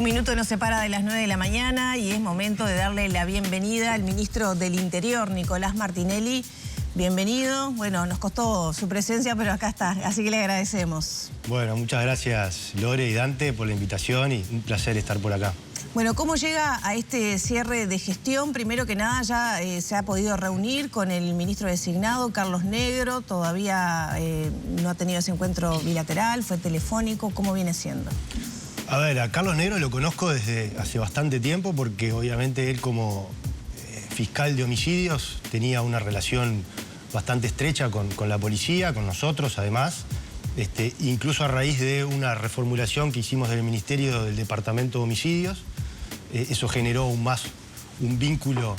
Un minuto nos separa de las 9 de la mañana y es momento de darle la bienvenida al ministro del Interior, Nicolás Martinelli. Bienvenido. Bueno, nos costó su presencia, pero acá está, así que le agradecemos. Bueno, muchas gracias Lore y Dante por la invitación y un placer estar por acá. Bueno, ¿cómo llega a este cierre de gestión? Primero que nada, ya se ha podido reunir con el ministro designado, Carlos Negro. Todavía no ha tenido ese encuentro bilateral, fue telefónico. ¿Cómo viene siendo? A ver, a Carlos Negro lo conozco desde hace bastante tiempo porque obviamente él como fiscal de homicidios tenía una relación bastante estrecha con la policía, con nosotros además. Incluso a raíz de una reformulación que hicimos del Ministerio del Departamento de Homicidios, eso generó un vínculo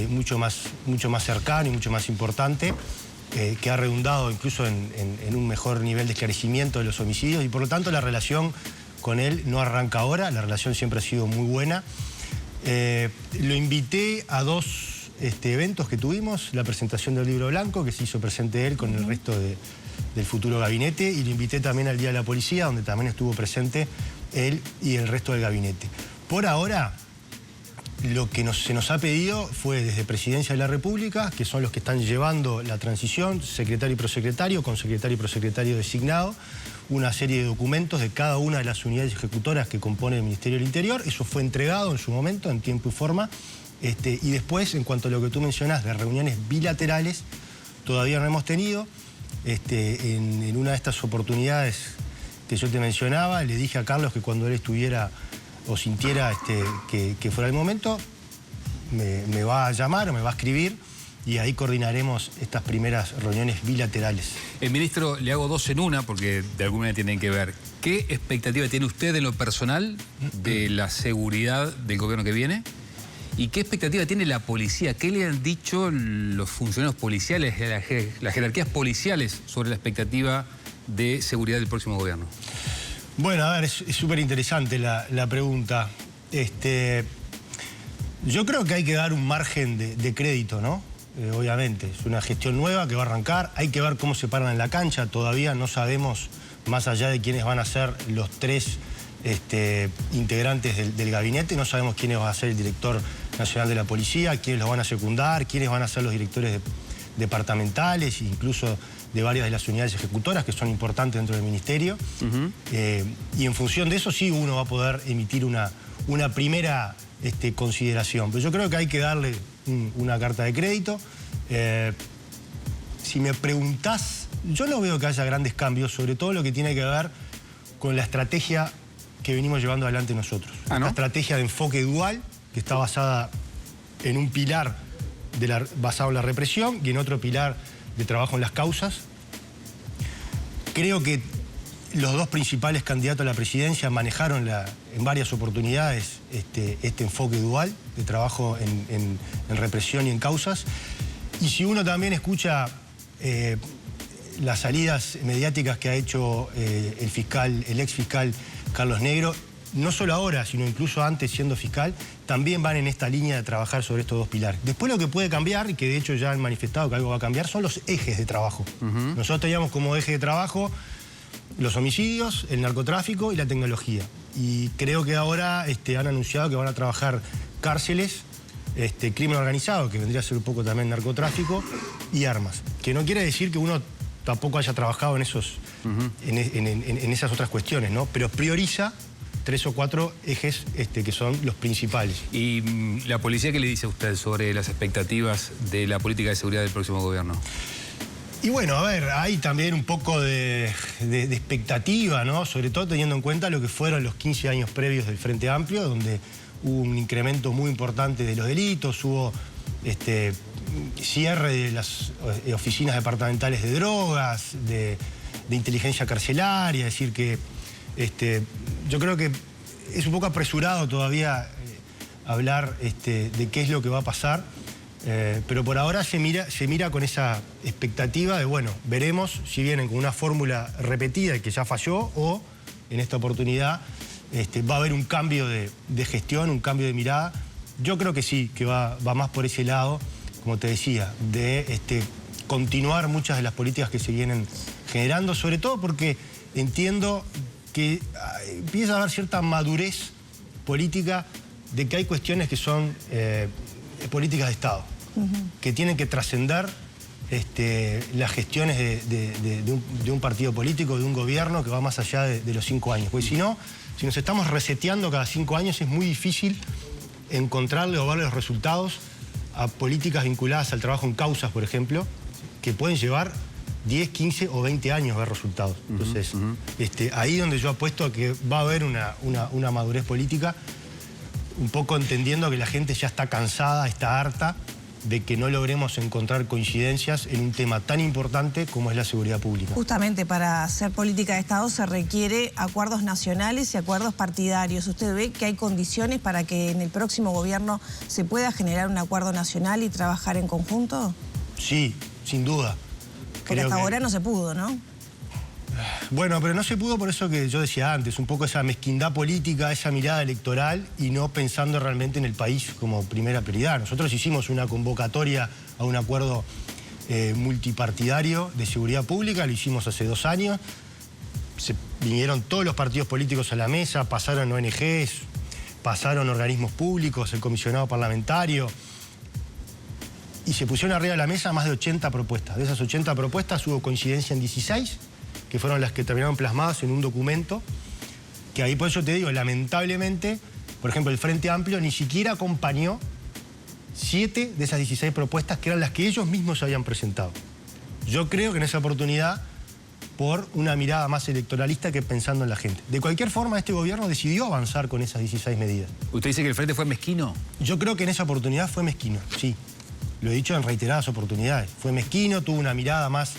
mucho más cercano y mucho más importante, que ha redundado incluso en un mejor nivel de esclarecimiento de los homicidios y por lo tanto la relación con él no arranca ahora, la relación siempre ha sido muy buena. Lo invité a dos eventos que tuvimos, la presentación del libro blanco, que se hizo presente él con el resto del futuro gabinete, y lo invité también al Día de la Policía, donde también estuvo presente él y el resto del gabinete. Por ahora, lo que se nos ha pedido fue desde Presidencia de la República, que son los que están llevando la transición, secretario y prosecretario, con secretario y prosecretario designado, una serie de documentos de cada una de las unidades ejecutoras que compone el Ministerio del Interior. Eso fue entregado en su momento, en tiempo y forma. Y después, en cuanto a lo que tú mencionás de reuniones bilaterales, todavía no hemos tenido. En una de estas oportunidades que yo te mencionaba, le dije a Carlos que cuando él estuviera o sintiera que fuera el momento, me va a llamar o me va a escribir y ahí coordinaremos estas primeras reuniones bilaterales. Ministro, le hago dos en una porque de alguna manera tienen que ver. ¿Qué expectativa tiene usted en lo personal de la seguridad del gobierno que viene? ¿Y qué expectativa tiene la policía? ¿Qué le han dicho los funcionarios policiales, las jerarquías policiales sobre la expectativa de seguridad del próximo gobierno? Bueno, a ver, es súper interesante la pregunta. Yo creo que hay que dar un margen de crédito, ¿no? Obviamente, es una gestión nueva que va a arrancar. Hay que ver cómo se paran en la cancha. Todavía no sabemos, más allá de quiénes van a ser los tres integrantes del gabinete, no sabemos quiénes va a ser el director nacional de la policía, quiénes los van a secundar, quiénes van a ser los directores departamentales, incluso de varias de las unidades ejecutoras que son importantes dentro del ministerio. Y en función de eso sí uno va a poder emitir una primera consideración. Pero yo creo que hay que darle una carta de crédito. Si me preguntás, yo no veo que haya grandes cambios, sobre todo lo que tiene que ver con la estrategia que venimos llevando adelante nosotros. ¿No? Una estrategia de enfoque dual que está basada en un pilar basado en la represión y en otro pilar de trabajo en las causas. Creo que los dos principales candidatos a la presidencia manejaron en varias oportunidades este enfoque dual de trabajo en represión y en causas. Y si uno también escucha las salidas mediáticas que ha hecho el ex fiscal Carlos Negro, no solo ahora, sino incluso antes siendo fiscal, también van en esta línea de trabajar sobre estos dos pilares. Después lo que puede cambiar, y que de hecho ya han manifestado que algo va a cambiar, son los ejes de trabajo. Nosotros teníamos como eje de trabajo los homicidios, el narcotráfico y la tecnología. Y creo que ahora han anunciado que van a trabajar cárceles, crimen organizado, que vendría a ser un poco también narcotráfico, y armas. Que no quiere decir que uno tampoco haya trabajado en esas otras cuestiones, ¿no? Pero prioriza 3 o 4 ejes que son los principales. ¿Y la policía qué le dice a usted sobre las expectativas de la política de seguridad del próximo gobierno? Y bueno, a ver, hay también un poco de expectativa, ¿no? Sobre todo teniendo en cuenta lo que fueron los 15 años previos del Frente Amplio, donde hubo un incremento muy importante de los delitos, hubo cierre de las oficinas departamentales de drogas, de inteligencia carcelaria, es decir que yo creo que es un poco apresurado todavía hablar de qué es lo que va a pasar, pero por ahora se mira con esa expectativa de, bueno, veremos si vienen con una fórmula repetida y que ya falló o en esta oportunidad va a haber un cambio de gestión, un cambio de mirada. Yo creo que sí, que va más por ese lado, como te decía, de continuar muchas de las políticas que se vienen generando, sobre todo porque entiendo que empieza a haber cierta madurez política de que hay cuestiones que son políticas de Estado, que tienen que trascender las gestiones de un partido político, de un gobierno que va más allá de los 5 años. Porque si no, si nos estamos reseteando cada 5 años, es muy difícil encontrarle o verle los resultados a políticas vinculadas al trabajo en causas, por ejemplo, que pueden llevar 10, 15 o 20 años ver resultados. Entonces, ahí donde yo apuesto a que va a haber una madurez política, un poco entendiendo que la gente ya está cansada, está harta de que no logremos encontrar coincidencias en un tema tan importante como es la seguridad pública. Justamente para hacer política de Estado se requiere acuerdos nacionales y acuerdos partidarios. ¿Usted ve que hay condiciones para que en el próximo gobierno se pueda generar un acuerdo nacional y trabajar en conjunto? Sí, sin duda. Porque hasta ahora no se pudo, ¿no? Bueno, pero no se pudo por eso que yo decía antes, un poco esa mezquindad política, esa mirada electoral y no pensando realmente en el país como primera prioridad. Nosotros hicimos una convocatoria a un acuerdo multipartidario de seguridad pública, lo hicimos hace 2 años, vinieron todos los partidos políticos a la mesa, pasaron ONGs, pasaron organismos públicos, el comisionado parlamentario, y se pusieron arriba de la mesa más de 80 propuestas. De esas 80 propuestas hubo coincidencia en 16, que fueron las que terminaron plasmadas en un documento, que ahí por eso te digo, lamentablemente, por ejemplo, el Frente Amplio ni siquiera acompañó 7 de esas 16 propuestas, que eran las que ellos mismos habían presentado. Yo creo que en esa oportunidad, por una mirada más electoralista que pensando en la gente. De cualquier forma, este gobierno decidió avanzar con esas 16 medidas. ¿Usted dice que el Frente fue mezquino? Yo creo que en esa oportunidad fue mezquino, sí. Lo he dicho en reiteradas oportunidades. Fue mezquino, tuvo una mirada más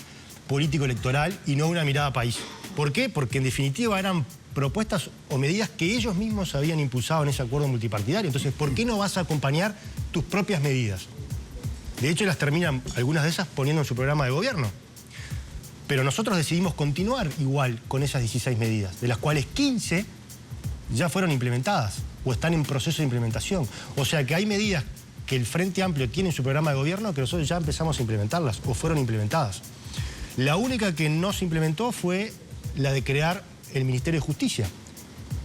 político-electoral y no una mirada país. ¿Por qué? Porque en definitiva eran propuestas o medidas que ellos mismos habían impulsado en ese acuerdo multipartidario. Entonces, ¿por qué no vas a acompañar tus propias medidas? De hecho, las terminan, algunas de esas, poniendo en su programa de gobierno. Pero nosotros decidimos continuar igual con esas 16 medidas, de las cuales 15 ya fueron implementadas o están en proceso de implementación. O sea que hay medidas que el Frente Amplio tiene en su programa de gobierno que nosotros ya empezamos a implementarlas o fueron implementadas. La única que no se implementó fue la de crear el Ministerio de Justicia.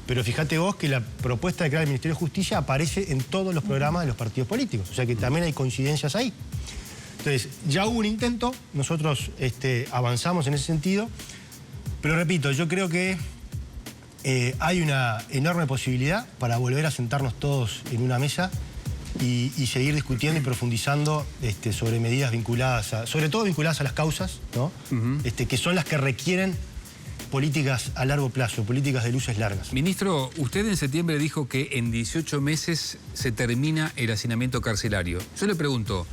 Pero fíjate vos que la propuesta de crear el Ministerio de Justicia aparece en todos los programas de los partidos políticos. O sea que también hay coincidencias ahí. Entonces, ya hubo un intento, nosotros avanzamos en ese sentido, pero repito, yo creo que hay una enorme posibilidad para volver a sentarnos todos en una mesa y seguir discutiendo y profundizando sobre medidas vinculadas, sobre todo vinculadas a las causas, ¿no? Que son las que requieren políticas a largo plazo, políticas de luces largas. Ministro, usted en septiembre dijo que en 18 meses se termina el hacinamiento carcelario. Yo le pregunto,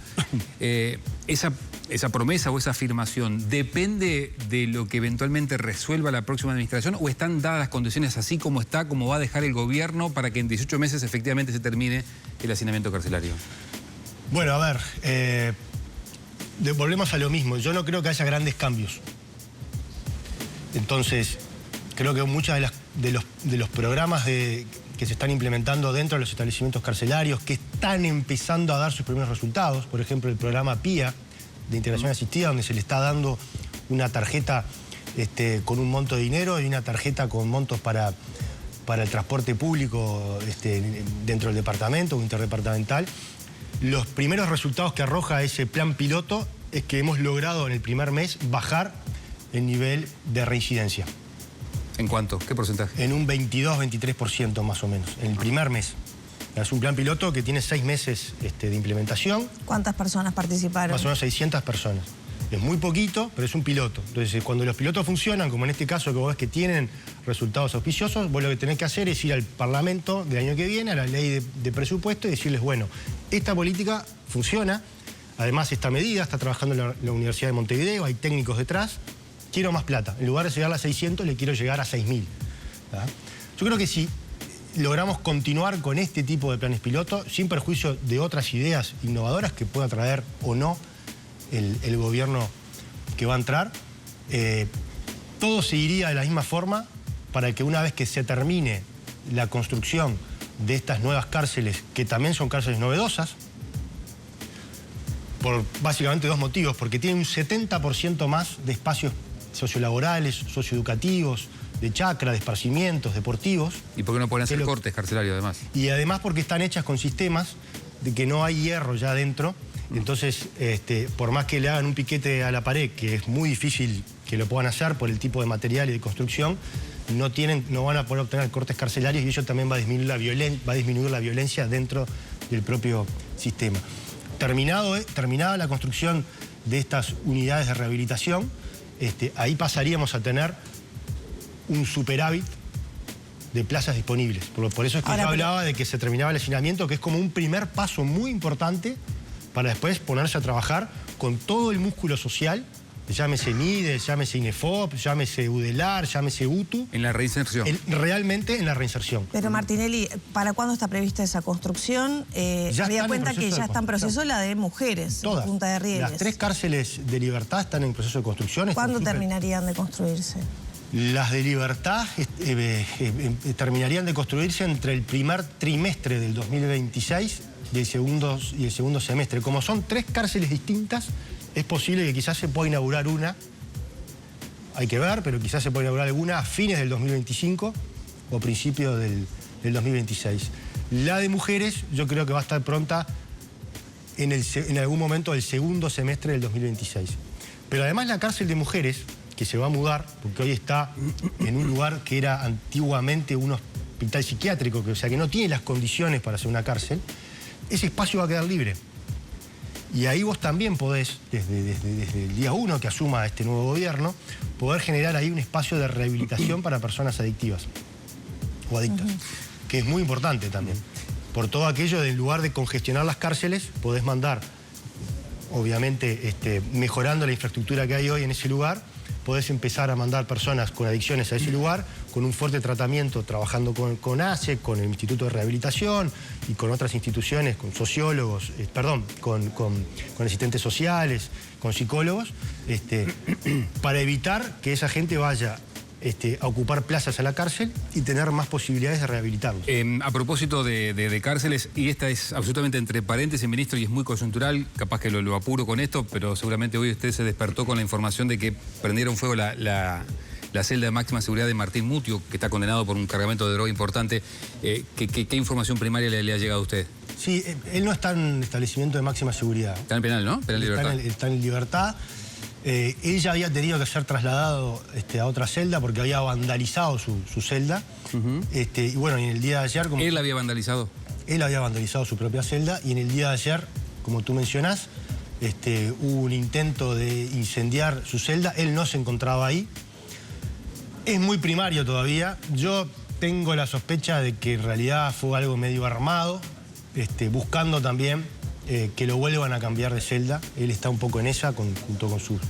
¿esa promesa o esa afirmación depende de lo que eventualmente resuelva la próxima administración o están dadas las condiciones así como está, como va a dejar el gobierno para que en 18 meses efectivamente se termine el hacinamiento carcelario? Bueno, a ver, volvemos a lo mismo. Yo no creo que haya grandes cambios. Entonces, creo que muchos de los programas que se están implementando dentro de los establecimientos carcelarios, que están empezando a dar sus primeros resultados, por ejemplo, el programa PIA, de integración asistida, donde se le está dando una tarjeta con un monto de dinero y una tarjeta con montos para el transporte público dentro del departamento o interdepartamental. Los primeros resultados que arroja ese plan piloto es que hemos logrado en el primer mes bajar el nivel de reincidencia. ¿En cuánto? ¿Qué porcentaje? En un 22-23% más o menos, en el primer mes. Es un plan piloto que tiene 6 meses de implementación. ¿Cuántas personas participaron? Más o menos 600 personas. Es muy poquito, pero es un piloto. Entonces, cuando los pilotos funcionan, como en este caso que vos ves que tienen resultados auspiciosos, vos lo que tenés que hacer es ir al Parlamento del año que viene, a la ley de presupuesto y decirles, bueno, esta política funciona, además esta medida está trabajando la Universidad de Montevideo, hay técnicos detrás, quiero más plata. En lugar de llegar a 600, le quiero llegar a 6.000. Yo creo que si logramos continuar con este tipo de planes piloto, sin perjuicio de otras ideas innovadoras que pueda traer o no el gobierno que va a entrar, todo seguiría de la misma forma para que una vez que se termine la construcción de estas nuevas cárceles, que también son cárceles novedosas, por básicamente 2 motivos, porque tienen un 70% más de espacios sociolaborales, socioeducativos, de chacra, de esparcimientos, deportivos. ¿Y por qué no pueden hacer cortes carcelarios además? Y además porque están hechas con sistemas de que no hay hierro ya adentro. Entonces, por más que le hagan un piquete a la pared, que es muy difícil que lo puedan hacer por el tipo de material y de construcción, no van a poder obtener cortes carcelarios y eso también va a disminuir la violencia dentro del propio sistema. Terminada la construcción de estas unidades de rehabilitación, ahí pasaríamos a tener un superávit de plazas disponibles. Por eso es que yo hablaba de que se terminaba el hacinamiento, que es como un primer paso muy importante para después ponerse a trabajar con todo el músculo social, llámese MIDES, llámese INEFOP, llámese UDELAR, llámese UTU. En la reinserción. Realmente en la reinserción. Pero Martinelli, ¿para cuándo está prevista esa construcción? Había cuenta que ya está en proceso la de mujeres, todas. Punta de Rieles. Las 3 cárceles de Libertad están en proceso de construcción. ¿Cuándo terminarían de construirse? Las de Libertad terminarían de construirse entre el primer trimestre del 2026 y el segundo semestre. Como son 3 cárceles distintas, es posible que quizás se pueda inaugurar una, hay que ver, pero quizás se pueda inaugurar alguna a fines del 2025 o principios del 2026. La de mujeres yo creo que va a estar pronta en algún momento del segundo semestre del 2026. Pero además la cárcel de mujeres, que se va a mudar, porque hoy está en un lugar que era antiguamente un hospital psiquiátrico, o sea que no tiene las condiciones para ser una cárcel, ese espacio va a quedar libre. Y ahí vos también podés, desde el día 1 que asuma este nuevo gobierno, poder generar ahí un espacio de rehabilitación para personas adictivas o adictas, que es muy importante también. Por todo aquello, en lugar de congestionar las cárceles, podés mandar, obviamente mejorando la infraestructura que hay hoy en ese lugar, podés empezar a mandar personas con adicciones a ese lugar, con un fuerte tratamiento, trabajando con ACE, con el Instituto de Rehabilitación y con otras instituciones, con sociólogos, con asistentes sociales, con psicólogos, para evitar que esa gente vaya a ocupar plazas a la cárcel y tener más posibilidades de rehabilitarlos. A propósito de cárceles, y esta es absolutamente entre paréntesis, ministro, y es muy coyuntural, capaz que lo apuro con esto, pero seguramente hoy usted se despertó con la información de que prendieron fuego la celda de máxima seguridad de Martín Mutio, que está condenado por un cargamento de droga importante. ¿Qué información primaria le ha llegado a usted? Sí, él no está en establecimiento de máxima seguridad. Está en penal, ¿no? Penal Libertad. Está en libertad. Él ya había tenido que ser trasladado a otra celda porque había vandalizado su celda. Y bueno, en el día de ayer... ¿Él había vandalizado? Él había vandalizado su propia celda y en el día de ayer, como tú mencionás, hubo un intento de incendiar su celda. Él no se encontraba ahí. Es muy primario todavía. Yo tengo la sospecha de que en realidad fue algo medio armado, buscando también que lo vuelvan a cambiar de celda. Él está un poco en esa, junto con sus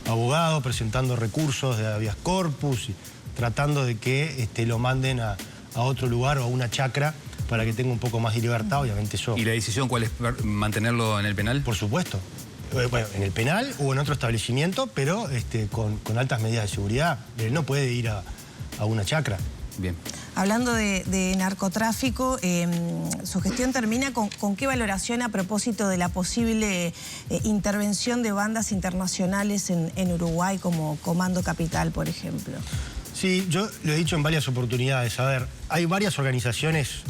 abogados, presentando recursos de habeas corpus, tratando de que lo manden a otro lugar o a una chacra para que tenga un poco más de libertad, obviamente eso. ¿Y la decisión cuál es? ¿Mantenerlo en el penal? Por supuesto. Bueno, en el penal o en otro establecimiento, pero con altas medidas de seguridad. Él no puede ir a una chacra. Bien. Hablando de narcotráfico, su gestión termina con qué valoración a propósito de la posible intervención de bandas internacionales en Uruguay, como Comando Capital, por ejemplo. Sí, yo lo he dicho en varias oportunidades. A ver, hay varias organizaciones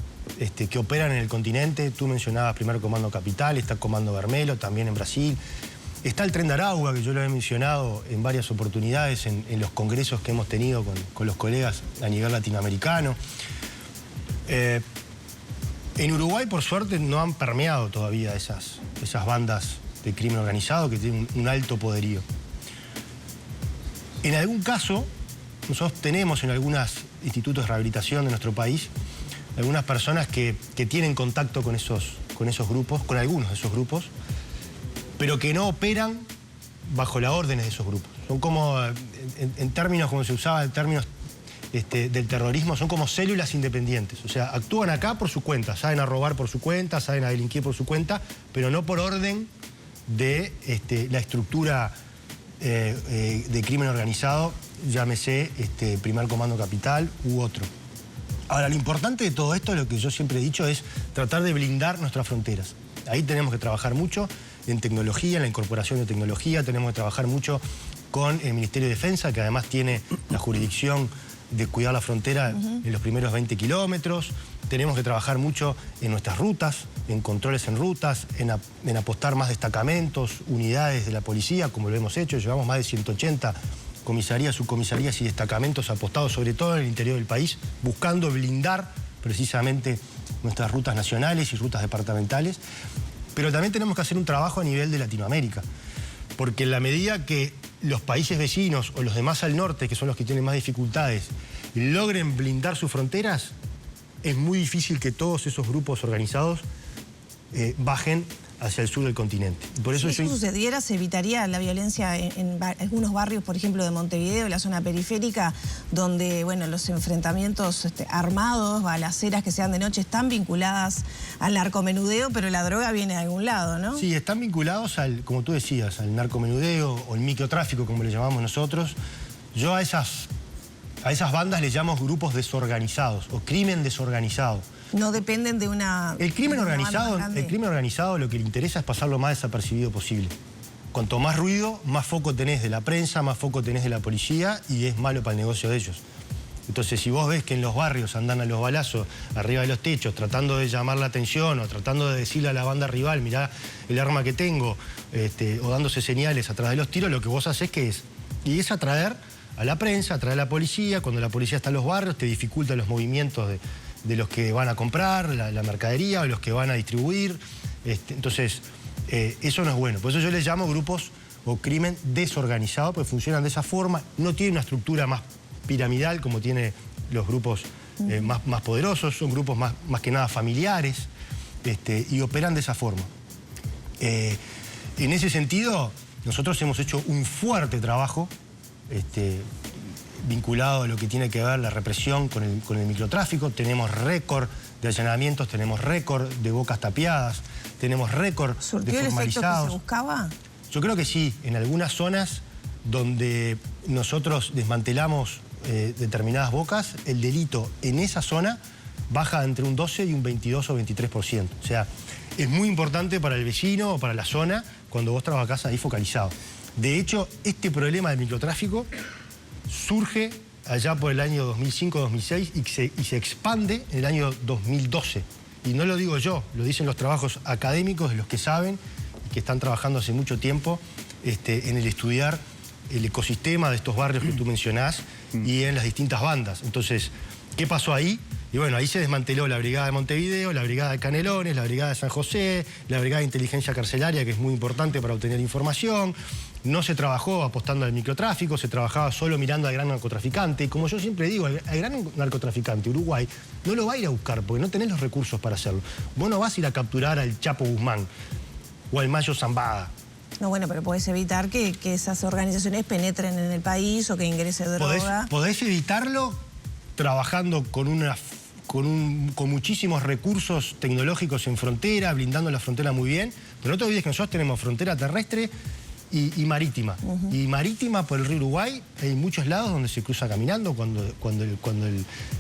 que operan en el continente. Tú mencionabas primero Comando Capital, está Comando Vermelo, también en Brasil. Está el Tren de Aragua, que yo lo he mencionado en varias oportunidades en los congresos que hemos tenido con los colegas a nivel latinoamericano. En Uruguay, por suerte, no han permeado todavía esas bandas de crimen organizado que tienen un alto poderío. En algún caso, nosotros tenemos en algunos institutos de rehabilitación de nuestro país algunas personas que tienen contacto con esos grupos, con algunos de esos grupos, pero que no operan bajo las órdenes de esos grupos. Son como, en términos, como se usaba en términos del terrorismo, son como células independientes. O sea, actúan acá por su cuenta, saben a robar por su cuenta, saben a delinquir por su cuenta, pero no por orden de la estructura de crimen organizado, llámese Primer Comando Capital u otro. Ahora, lo importante de todo esto, lo que yo siempre he dicho, es tratar de blindar nuestras fronteras. Ahí tenemos que trabajar mucho en tecnología, en la incorporación de tecnología, tenemos que trabajar mucho con el Ministerio de Defensa, que además tiene la jurisdicción de cuidar la frontera en los primeros 20 kilómetros. Tenemos que trabajar mucho en nuestras rutas, en controles en rutas, en apostar más destacamentos, unidades de la policía, como lo hemos hecho. Llevamos más de 180 comisarías, subcomisarías y destacamentos apostados, sobre todo en el interior del país, buscando blindar precisamente nuestras rutas nacionales y rutas departamentales. Pero también tenemos que hacer un trabajo a nivel de Latinoamérica, porque en la medida que los países vecinos o los demás al norte, que son los que tienen más dificultades, logren blindar sus fronteras, es muy difícil que todos esos grupos organizados bajen hacia el sur del continente. Por eso si eso sucediera, se evitaría la violencia en algunos barrios, por ejemplo, de Montevideo, la zona periférica, donde, bueno, los enfrentamientos armados, balaceras que sean de noche, están vinculadas al narcomenudeo, pero la droga viene de algún lado, ¿no? Sí, están vinculados al, como tú decías, al narcomenudeo o el microtráfico, como le llamamos nosotros. Yo a esas bandas les llamo grupos desorganizados o crimen desorganizado. No dependen de una... El crimen organizado lo que le interesa es pasar lo más desapercibido posible. Cuanto más ruido, más foco tenés de la prensa, más foco tenés de la policía y es malo para el negocio de ellos. Entonces, si vos ves que en los barrios andan a los balazos arriba de los techos tratando de llamar la atención o tratando de decirle a la banda rival, mirá el arma que tengo, o dándose señales atrás de los tiros, lo que vos haces y es atraer a la prensa, atraer a la policía. Cuando la policía está en los barrios, te dificulta los movimientos de los que van a comprar la mercadería o los que van a distribuir. Entonces, eso no es bueno. Por eso yo les llamo grupos o crimen desorganizado, porque funcionan de esa forma. No tienen una estructura más piramidal como tienen los grupos más poderosos. Son grupos más que nada familiares y operan de esa forma. En ese sentido, nosotros hemos hecho un fuerte trabajo vinculado a lo que tiene que ver la represión con el microtráfico. Tenemos récord de allanamientos, tenemos récord de bocas tapiadas, tenemos récord de formalizados. ¿Surtió el efecto que se buscaba? Yo creo que sí. En algunas zonas donde nosotros desmantelamos determinadas bocas, el delito en esa zona baja entre un 12 y un 22 o 23%. O sea, es muy importante para el vecino o para la zona cuando vos trabajás ahí focalizado. De hecho, este problema del microtráfico surge allá por el año 2005-2006 y se expande en el año 2012. Y no lo digo yo, lo dicen los trabajos académicos de los que saben y que están trabajando hace mucho tiempo en el estudiar el ecosistema de estos barrios que tú mencionás y en las distintas bandas. Entonces, ¿qué pasó ahí? Y bueno, ahí se desmanteló la Brigada de Montevideo, la Brigada de Canelones, la Brigada de San José, la Brigada de Inteligencia Carcelaria, que es muy importante para obtener información. No se trabajó apostando al microtráfico, se trabajaba solo mirando al gran narcotraficante. Y como yo siempre digo, al gran narcotraficante, Uruguay, no lo va a ir a buscar porque no tenés los recursos para hacerlo. Vos no vas a ir a capturar al Chapo Guzmán o al Mayo Zambada. No, bueno, pero podés evitar que esas organizaciones penetren en el país o que ingrese droga. Podés evitarlo trabajando con muchísimos recursos tecnológicos en frontera, blindando la frontera muy bien. Pero no te olvides que nosotros tenemos frontera terrestre y marítima. Y marítima por el río Uruguay, hay muchos lados donde se cruza caminando cuando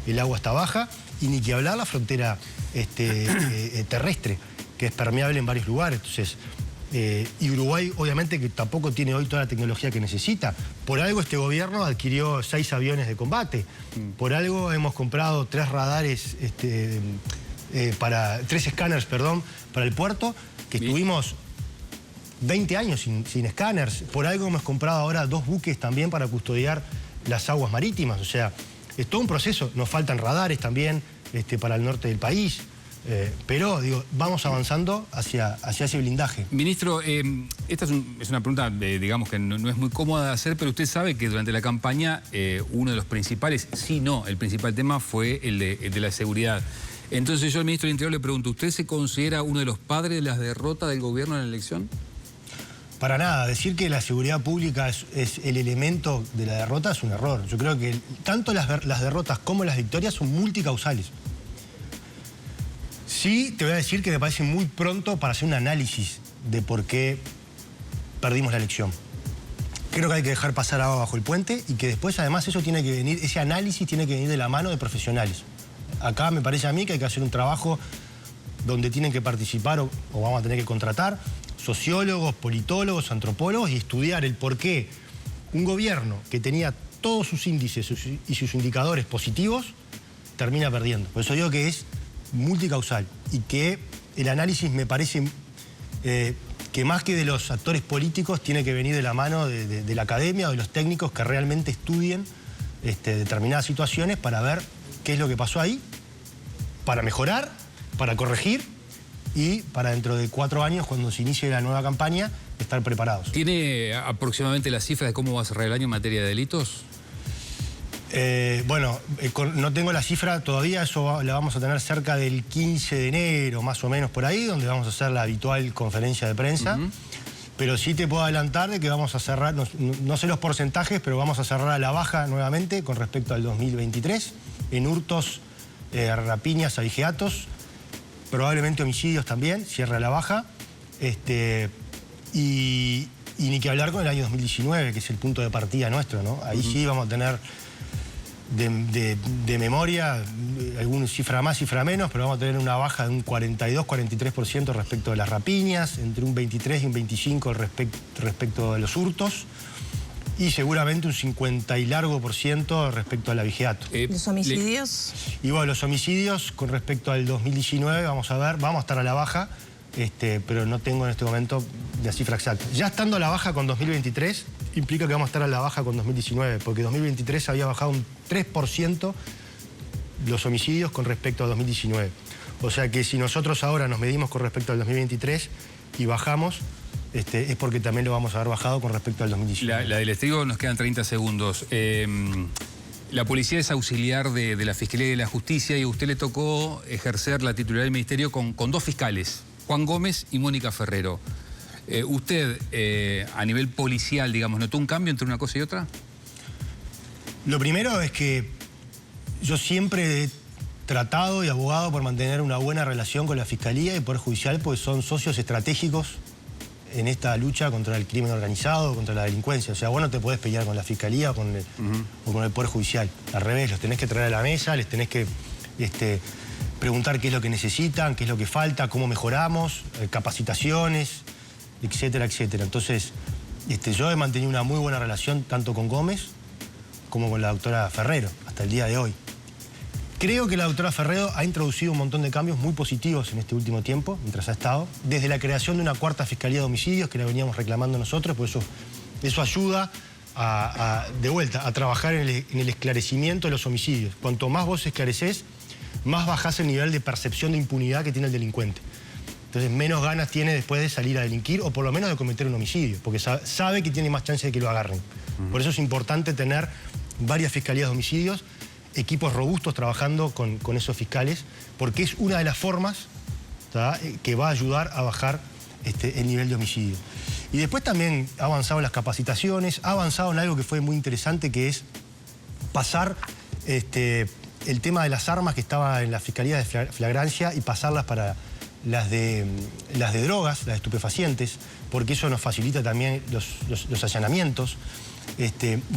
el agua está baja. Y ni que hablar la frontera terrestre, que es permeable en varios lugares. Entonces, y Uruguay, obviamente, que tampoco tiene hoy toda la tecnología que necesita. Por algo este gobierno adquirió 6 aviones de combate. Por algo hemos comprado 3 radares, 3 escáneres, perdón, para el puerto, que estuvimos 20 años sin escáneres. Por algo hemos comprado ahora 2 buques también para custodiar las aguas marítimas. O sea, es todo un proceso. Nos faltan radares también para el norte del país. Pero, digo, vamos avanzando hacia ese blindaje. Ministro, esta es una pregunta, digamos, que no es muy cómoda de hacer, pero usted sabe que durante la campaña uno de los principales, si no, el principal tema fue el de la seguridad. Entonces yo al ministro del Interior le pregunto, ¿usted se considera uno de los padres de las derrotas del gobierno en la elección? Para nada. Decir que la seguridad pública es el elemento de la derrota es un error. Yo creo que tanto las derrotas como las victorias son multicausales. Sí, te voy a decir que me parece muy pronto para hacer un análisis de por qué perdimos la elección. Creo que hay que dejar pasar agua bajo el puente y que después, además, ese análisis tiene que venir de la mano de profesionales. Acá me parece a mí que hay que hacer un trabajo donde tienen que participar o vamos a tener que contratar sociólogos, politólogos, antropólogos y estudiar el por qué un gobierno que tenía todos sus índices y sus indicadores positivos, termina perdiendo. Por eso digo que es multicausal y que el análisis me parece que más que de los actores políticos tiene que venir de la mano de la academia o de los técnicos que realmente estudien determinadas situaciones para ver qué es lo que pasó ahí, para mejorar, para corregir y para dentro de 4 años, cuando se inicie la nueva campaña, estar preparados. ¿Tiene aproximadamente la cifra de cómo va a cerrar el año en materia de delitos? Bueno, no tengo la cifra todavía, eso la vamos a tener cerca del 15 de enero, más o menos por ahí, donde vamos a hacer la habitual conferencia de prensa. Pero sí te puedo adelantar de que vamos a cerrar, no sé los porcentajes, pero vamos a cerrar a la baja nuevamente con respecto al 2023, en hurtos, rapiñas, abigeatos, probablemente homicidios también, cierra a la baja. Y ni que hablar con el año 2019, que es el punto de partida nuestro, ¿no? Ahí sí vamos a tener de memoria, alguna cifra más, cifra menos, pero vamos a tener una baja de un 42-43% respecto de las rapiñas, entre un 23 y un 25 respecto de los hurtos, y seguramente un 50 y largo por ciento respecto al abigeato. ¿Los homicidios? Y bueno, los homicidios con respecto al 2019, vamos a estar a la baja, pero no tengo en este momento la cifra exacta. Ya estando a la baja con 2023, implica que vamos a estar a la baja con 2019, porque 2023 había bajado un 3% los homicidios con respecto a 2019. O sea que si nosotros ahora nos medimos con respecto al 2023 y bajamos, es porque también lo vamos a haber bajado con respecto al 2019. La del Estrigo, nos quedan 30 segundos. La policía es auxiliar de la Fiscalía y de la Justicia y a usted le tocó ejercer la titularidad del Ministerio con 2 fiscales, Juan Gómez y Mónica Ferrero. ¿Usted, a nivel policial, digamos, notó un cambio entre una cosa y otra? Lo primero es que yo siempre he tratado y abogado por mantener una buena relación con la Fiscalía y el Poder Judicial, porque son socios estratégicos en esta lucha contra el crimen organizado, contra la delincuencia. O sea, vos no te podés pelear con la Fiscalía o con el Poder Judicial. Al revés, los tenés que traer a la mesa, les tenés que preguntar qué es lo que necesitan, qué es lo que falta, cómo mejoramos, capacitaciones, etcétera, etcétera. Entonces, yo he mantenido una muy buena relación tanto con Gómez como con la doctora Ferrero, hasta el día de hoy. Creo que la doctora Ferrero ha introducido un montón de cambios muy positivos en este último tiempo, mientras ha estado, desde la creación de una 4ª Fiscalía de Homicidios, que la veníamos reclamando nosotros, por eso ayuda de vuelta a trabajar en el esclarecimiento de los homicidios. Cuanto más vos esclarecés, más bajás el nivel de percepción de impunidad que tiene el delincuente. Entonces menos ganas tiene después de salir a delinquir o por lo menos de cometer un homicidio, porque sabe que tiene más chance de que lo agarren. Por eso es importante tener varias fiscalías de homicidios, equipos robustos trabajando con esos fiscales, porque es una de las formas que va a ayudar a bajar el nivel de homicidio. Y después también ha avanzado en las capacitaciones, ha avanzado en algo que fue muy interesante, que es pasar el tema de las armas que estaba en la Fiscalía de Flagrancia y pasarlas para las de drogas, las de estupefacientes, porque eso nos facilita también los allanamientos.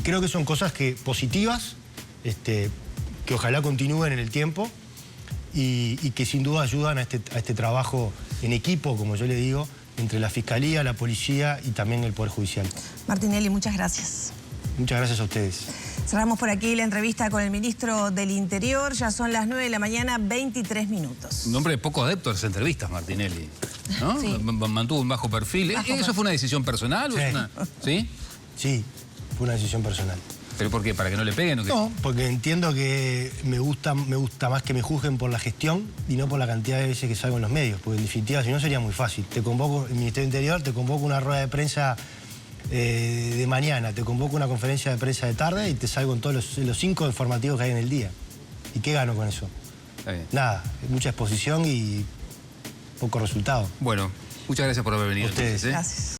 Creo que son cosas positivas, que ojalá continúen en el tiempo y que sin duda ayudan a este trabajo en equipo, como yo le digo, entre la Fiscalía, la Policía y también el Poder Judicial. Martinelli, muchas gracias. Muchas gracias a ustedes. Cerramos por aquí la entrevista con el ministro del Interior. Ya son las 9 de la mañana, 23 minutos. Un hombre poco adepto a las entrevistas, Martinelli, ¿no? Sí. Mantuvo un bajo perfil. ¿Eso fue una decisión personal? Sí. ¿Sí? Sí, fue una decisión personal. ¿Pero por qué? ¿Para que no le peguen o qué? No, porque entiendo que me gusta más que me juzguen por la gestión y no por la cantidad de veces que salgo en los medios, porque en definitiva si no sería muy fácil. Te convoco, el Ministerio del Interior, te convoco una rueda de prensa de mañana, te convoco una conferencia de prensa de tarde y te salgo en todos los 5 informativos que hay en el día. ¿Y qué gano con eso? Está bien. Nada, mucha exposición y poco resultado. Bueno, muchas gracias por haber venido. Ustedes. Entonces, Gracias.